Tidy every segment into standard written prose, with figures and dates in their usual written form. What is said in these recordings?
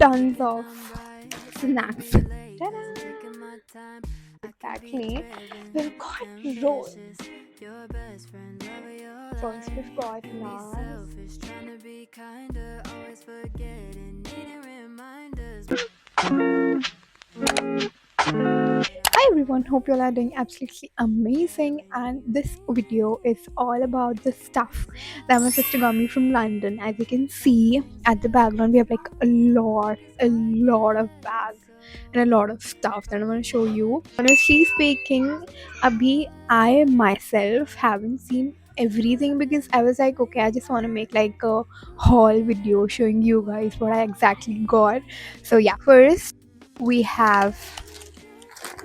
tons of snacks. Ta-da! Exactly. We've got rolls. First, we've got naan. Hi everyone, hope you all are doing absolutely amazing. And this video is all about the stuff that my sister got me from London. As you can see at the background, we have like a lot of bags and a lot of stuff that I'm gonna show you. Honestly speaking, Abhi, I myself haven't seen everything because I was like, okay, I just want to make like a haul video showing you guys what I exactly got. So yeah, first we have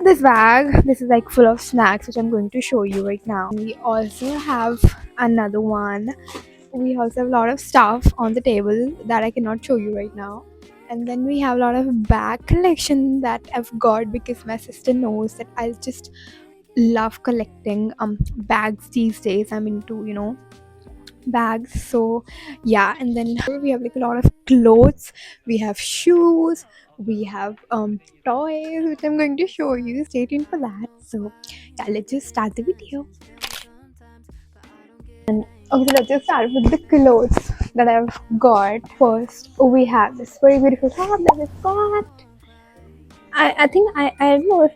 this bag. This is like full of snacks which I'm going to show you right now. We also have another one. We also have a lot of stuff on the table that I cannot show you right now. And then we have a lot of bag collection that I've got because my sister knows that I just love collecting bags these days. I'm into, bags. So yeah, and then we have like a lot of clothes, we have shoes, we have toys which I'm going to show you. Stay tuned for that. So yeah, let's just start the video. Okay, so let's just start with the clothes that I've got. First we have this very beautiful top that I've got. I think I don't know if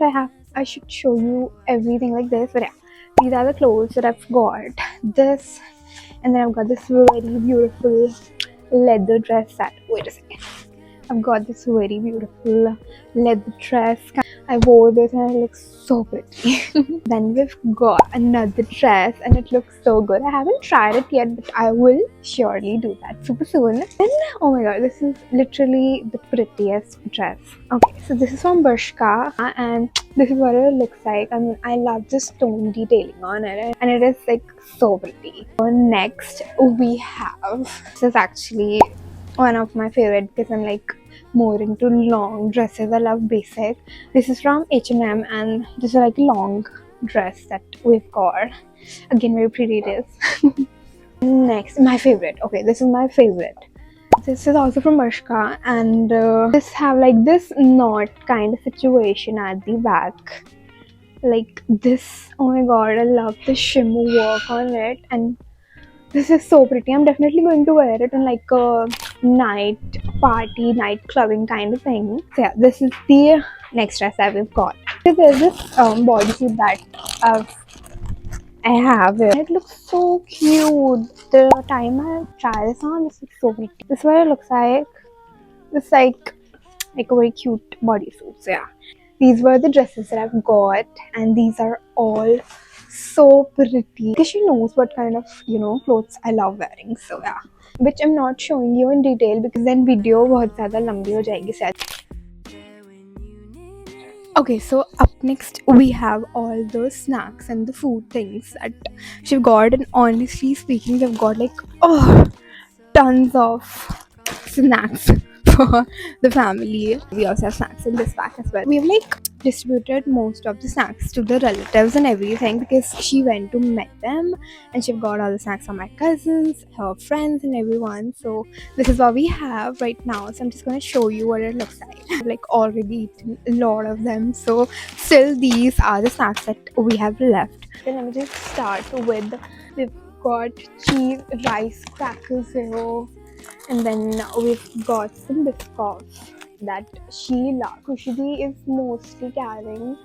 I should show you everything like this, but yeah, these are the clothes that I've got. This, and then I've got this very beautiful leather dress set. Wait a second. I've got this very beautiful leather dress. I wore this and it looks so pretty. Then we've got another dress and it looks so good. I haven't tried it yet, but I will surely do that super soon. And oh my god, this is literally the prettiest dress. Okay, so this is from Bershka and this is what it looks like. I mean, I love the stone detailing on it and it is like so pretty. So next we have, this is actually one of my favorite because I'm like more into long dresses. I love basic. This is from H&M and this is like a long dress that we've got. Again, very pretty it is. Next, my favorite. Okay, this is my favorite. This is also from Bershka and this have like this knot kind of situation at the back. Like this. Oh my god, I love the shimmer work on it and this is so pretty. I'm definitely going to wear it in like a night party, night clubbing kind of thing. So yeah, this is the next dress that we've got. So there's this bodysuit that I have here. It looks so cute. The time I try this on, this looks so pretty. This is what it looks like. It's like a very cute bodysuit. So yeah, these were the dresses that I've got, and these are all so pretty because she knows what kind of clothes I love wearing. So yeah, which I'm not showing you in detail because then video बहुत ज़्यादा लंबी हो जाएगी शायद. Okay, so up next we have all the snacks and the food things that she've got, and honestly speaking, we've got like tons of snacks for the family. We also have snacks in this bag as well. We've like distributed most of the snacks to the relatives and everything because she went to meet them and she got all the snacks from my cousins, her friends and everyone. So this is what we have right now. So I'm just going to show you what it looks like. I've like already eaten a lot of them. So still these are the snacks that we have left. Okay, let me just start with, we've got cheese rice crackers here. And then we've got some biscuits that she loves. Kushidi is mostly carrying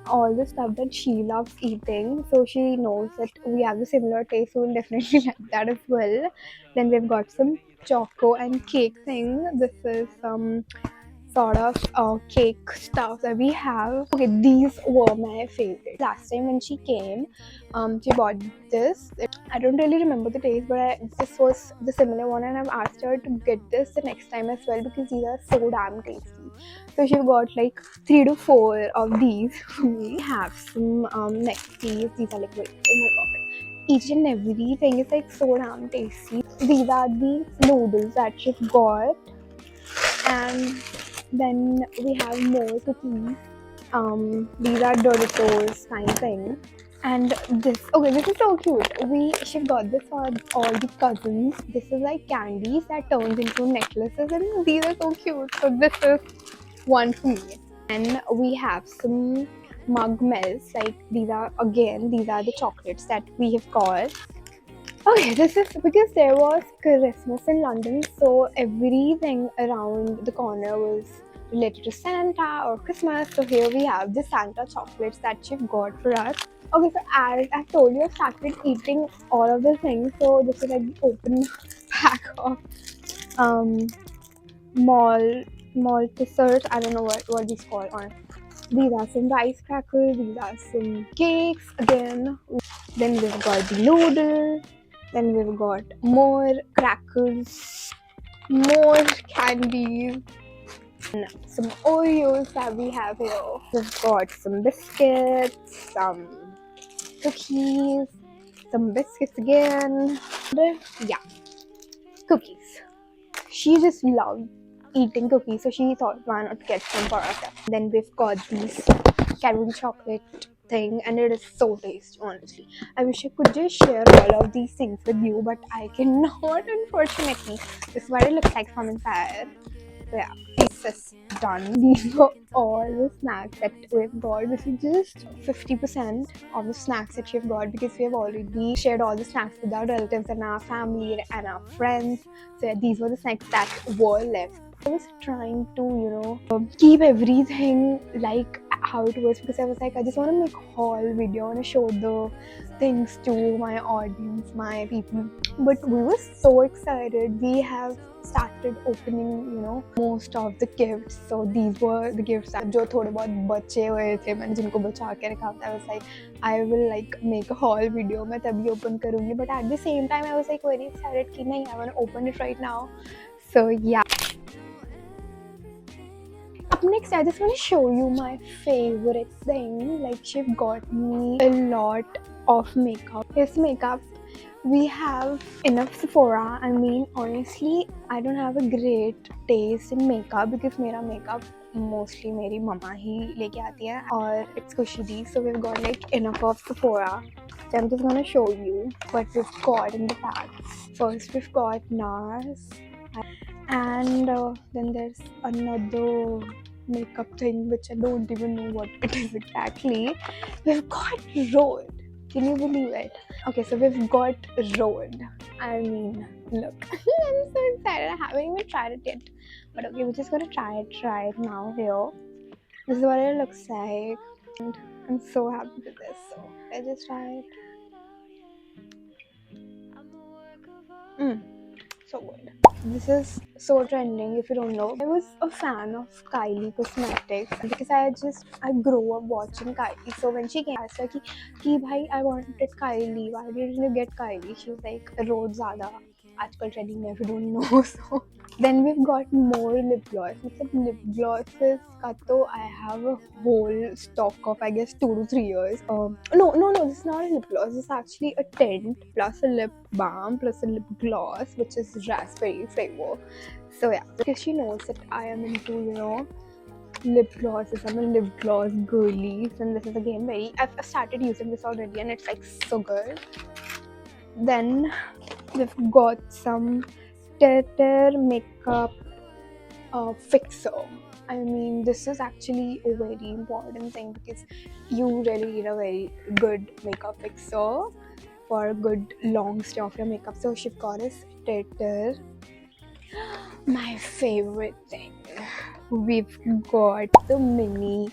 all the stuff that she loves eating. So she knows that we have a similar taste, so we'll definitely like that as well. Then we've got some choco and cake thing. This is some sort of cake stuff that we have. Okay, these were my favorite. Last time when she came, she bought this. I don't really remember the taste, but this was the similar one, and I've asked her to get this the next time as well because these are so damn tasty. So she got like 3 to 4 of these. We have some next these. These are like wait, oh my god. Each and everything is like so damn tasty. These are the noodles that she's got, and then we have more cookies. These are Doritos kind of thing. And this, okay, this is so cute. She got this for all the cousins. This is like candies that turns into necklaces, and these are so cute. So this is one for me. And we have some mug melts. Like these are the chocolates that we have got. Okay, this is because there was Christmas in London, so everything around the corner was related to Santa or Christmas. So here we have the Santa chocolates that she got for us. Okay, so as I told you, I started eating all of the things. So this is like the open pack of um mall mall desserts. I don't know what these called. Or these are some rice crackers. These are some cakes again. Then we've got the noodle. Then we've got more crackers, more candies, and some Oreos that we have here. We've got some biscuits, some cookies, some biscuits again. Yeah, cookies. She just loved eating cookies, so she thought, why not get some for herself? Then we've got these Cadbury chocolate thing, and it is so tasty, honestly. I wish I could just share all of these things with you, but I cannot, unfortunately. This is what it looks like from inside. So yeah, this is done. These were all the snacks that we've got. This is just 50% of the snacks that we've got because we have already shared all the snacks with our relatives and our family and our friends. So yeah, these were the snacks that were left. I was trying to, keep everything like how it was because I was like, I just want to make a haul video. I want to show the things to my audience, my people. But we were so excited. We have started opening, most of the gifts. So these were the gifts that जो थोड़े बहुत बचे हुए थे मैंने जिनको बचा के रखा था. I was like, I will like make a haul video. मैं तभी open करूँगी. But at the same time, I was like very excited कि नहीं, I want to open it right now. So yeah. Up next, I just want to show you my favorite thing. Like she got me a lot of makeup. This makeup, we have enough Sephora. I mean, honestly, I don't have a great taste in makeup because मेरा makeup mostly मेरी मम्मा ही लेके आती है और it's Kushidi. So we've got like enough of Sephora. So I'm just gonna show you what we've got in the bag. First, we've got NARS. And then there's another makeup thing which I don't even know what it is exactly. We've got Rhode. Can you believe it? Okay, so we've got Rhode. I mean, look. I'm so excited. I haven't even tried it yet. But okay, we're just gonna try it now here. This is what it looks like. And I'm so happy with this. So let's just try it. So good. This is so trending if you don't know. I was a fan of Kylie Cosmetics because I grew up watching Kylie. So when she came, I asked her ki bhai, I wanted Kylie. Why didn't you get Kylie? She was like, Rhode ज़्यादा आजकल trending में if you don't know. So then we've got more lip gloss. Lip glosses का तो I have a whole stock of I guess 2 to 3 years. No, this is not a lip gloss. This is actually a tint plus a lip balm plus a lip gloss, which is raspberry flavor. So yeah, because she knows that I am into lip glosses. I'm a lip gloss girly, and this is again I've started using this already, and it's like so good. Then we've got some Tetter makeup fixer. I mean, this is actually a very important thing because you really need a very good makeup fixer for a good long stay of your makeup. So she's got a Tetter. My favorite thing, we've got the mini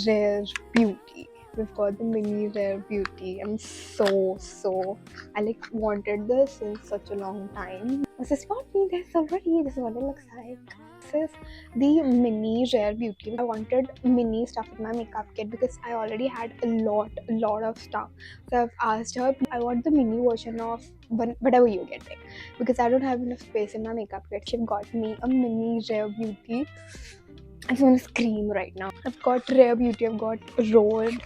Rare Beauty. We've got the mini Rare Beauty. I'm so I like wanted this in such a long time. This is got me this already. This is what it looks like. This is the mini Rare Beauty. I wanted mini stuff in my makeup kit because I already had a lot of stuff. So I've asked her, I want the mini version of whatever you're getting because I don't have enough space in my makeup kit. She got me a mini Rare Beauty. I just want to scream right now. I've got Rare Beauty, I've got Rhode.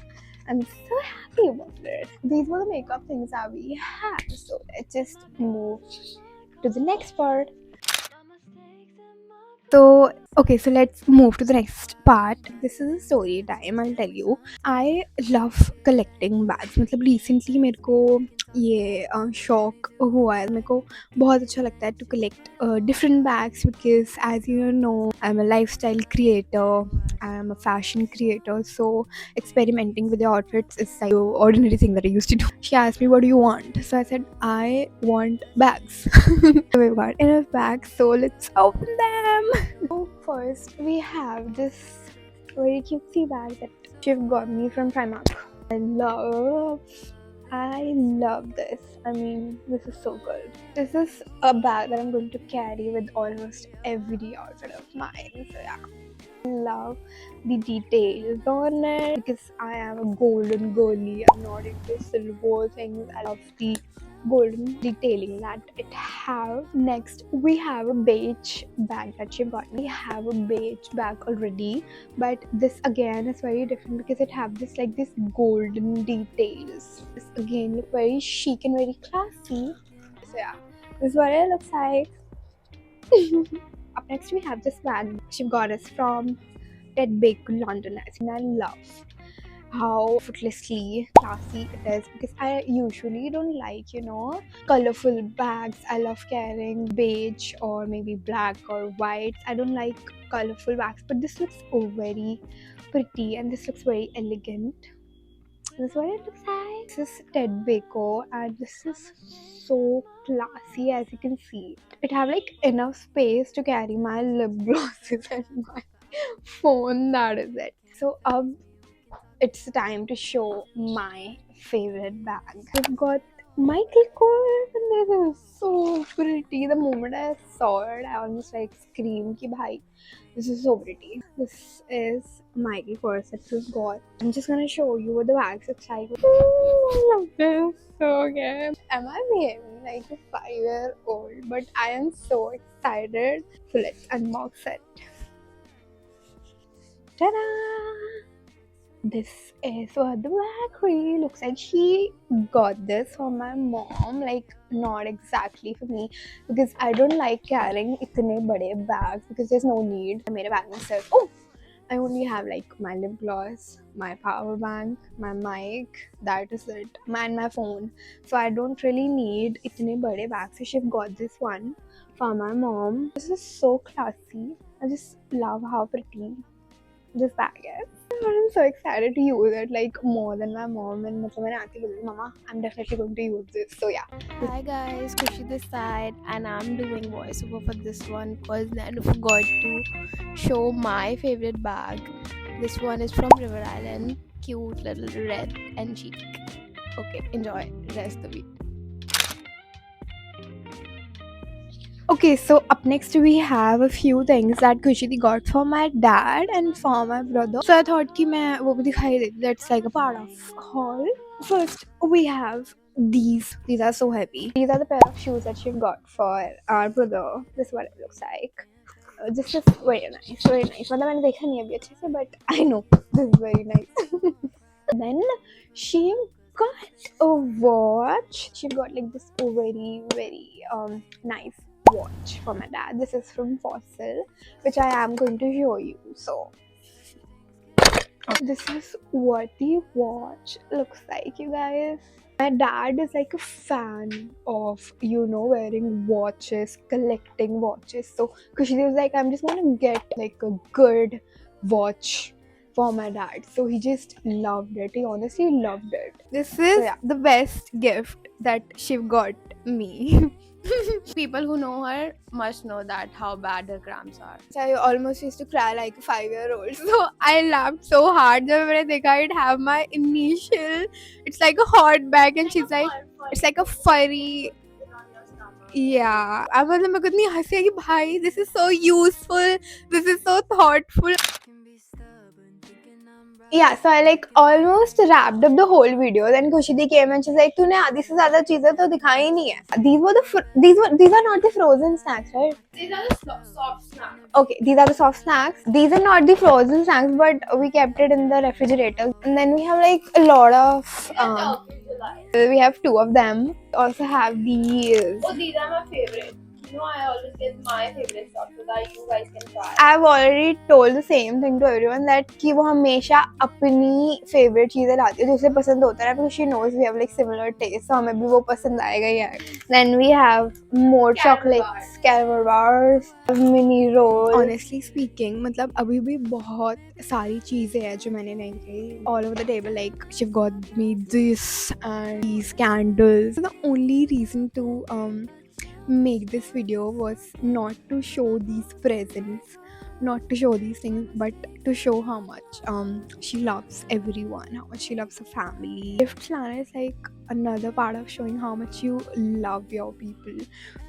I'm so happy about it. These were the makeup things that we had. So let's just move to the next part. So Okay, so let's move to the next part. This is a story time. I'll tell you. I love collecting bags. मतलब recently मेरे को ये शौक हुआ है. मेरे को बहुत अच्छा लगता है to collect different bags because as you know I'm a lifestyle creator. I'm a fashion creator. So experimenting with the outfits is like the ordinary thing that I used to do. She asked me what do you want? So I said I want bags. We've got enough bags, so let's open them. So first we have this very cutesy bag that Shiv got me from Primark. I love this. I mean, this is so good. This is a bag that I'm going to carry with almost every outfit of mine. So yeah. Love the details on it because I am a golden girly. I'm not into silver things. I love the golden detailing that it have. Next we have a beige bag that she got. We have a beige bag already, but this again is very different because it have this like this golden details. This again look very chic and very classy. So yeah, this is what it looks like. Up next we have this bag she got us from Ted Baker London. I love how effortlessly classy it is because I usually don't like colorful bags. I love carrying beige or maybe black or white. I don't like colorful bags, but this looks very pretty and this looks very elegant. This is what it looks like. This is Ted Baker and this is so classy as you can see. It have like enough space to carry my lip glosses and my phone. That is it. So it's time to show my favorite bag. I've got Michael Kors and this is so pretty. The moment I saw it, I almost like screamed ki bhai, this is so pretty. This is Michael Kors that we've got. I'm just gonna show you what the bag looks like. I love this. So okay. Am I behaving like a 5-year-old? But I am so excited. So let's unbox it. Ta-da! This is what the bag really looks like. She got this for my mom, like not exactly for me because I don't like carrying itne bade bags because there's no need. I made a bag myself. Oh, I only have like my lip gloss, my power bank, my mic, that is it, and my phone. So I don't really need itne bade bags. So she got this one for my mom. This is so classy. I just love how pretty this bag is. I'm so excited to use it like more than my mom. And when I auntie told Mama, I'm definitely going to use this. So yeah. Hi guys, Kushi this side, and I'm doing voiceover for this one because I forgot to show my favorite bag. This one is from River Island, cute little red and chic. Okay, enjoy rest of the video. Okay, so up next we have a few things that Kushiti got for my dad and for my brother. So I thought कि मैं वो भी दिखाई देती. That's like a part of haul. First we have these. These are so heavy. These are the pair of shoes that she got for our brother. This is what it looks like. This is very nice, very nice. मतलब मैंने देखा नहीं अभी अच्छे से, but I know this is very nice. Then she got a watch. She got like this very nice watch for my dad. This is from Fossil, which I am going to show you. So this is what the watch looks like, you guys. My dad is like a fan of wearing watches, collecting watches. So Kushiti was like, I'm just gonna get like a good watch for my dad. So he just loved it. He honestly loved it. This is the best gift that Shiv got me. People who know her must know that how bad her cramps are. So I almost used to cry like a 5-year-old. So I laughed so hard जब मैंने देखा it have my initial. It's like a hot bag and she's like, it's like a furry. Yeah. अब मतलब मेरे को इतनी हंसी आई कि भाई, this is so useful. This is so thoughtful. Yeah, so I like almost wrapped up the whole video. Then Kushiti came and she's like, "तूने आधी से ज़्यादा चीजें तो दिखाई ही नहीं है." These are not the frozen snacks, right? These are the soft snacks. Okay, these are the soft snacks. These are not the frozen snacks, but we kept it in the refrigerator. And then we have like a lot of. We have 2 of them. Also have these. Oh, these are my favorite. You know, I always get my favorite stuff so that you guys can try. I've already told the same thing to everyone that कि वो हमेशा अपनी favorite चीजें लाती है जो उसे पसंद होता है because she knows we have like similar taste, so हमें भी वो पसंद आएगा ही आएगा. Then we have more chocolates, caramel bars, mini rolls. Honestly speaking, मतलब अभी भी बहुत सारी चीजें हैं जो मैंने नहीं खाई. All over the table, like she got me this and these candles. The only reason to make this video was not to show these presents, not to show these things, but to show how much she loves everyone, how much she loves her family. Gift planner is like another part of showing how much you love your people.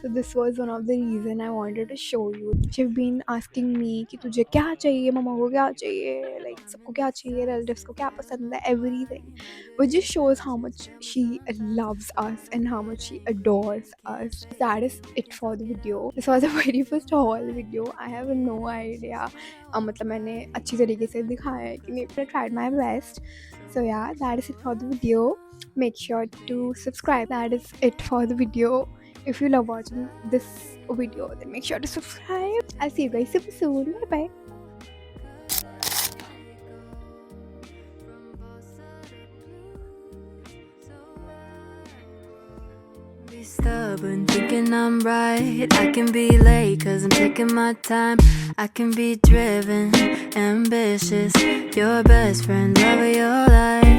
So this was one of the reason I wanted to show you. She've been asking me कि तुझे क्या चाहिए, मम्मा को क्या चाहिए, like सबको क्या चाहिए, relatives को क्या पसंद है, everything, which just shows how much she loves us and how much she adores us. That is it for the video. This was the very first haul video. I have no idea. मतलब मैंने अच्छी तरीके से दिखाया है कि नहीं. I tried my best. So yeah, that is it for the video. Make sure to subscribe. That is it for the video. If you love watching this video, then make sure to subscribe. I'll see you guys super soon. Bye bye. Be stubborn, thinking I'm right. I can be late, cause I'm taking my time. I can be driven, ambitious. Your best friend, love of your life.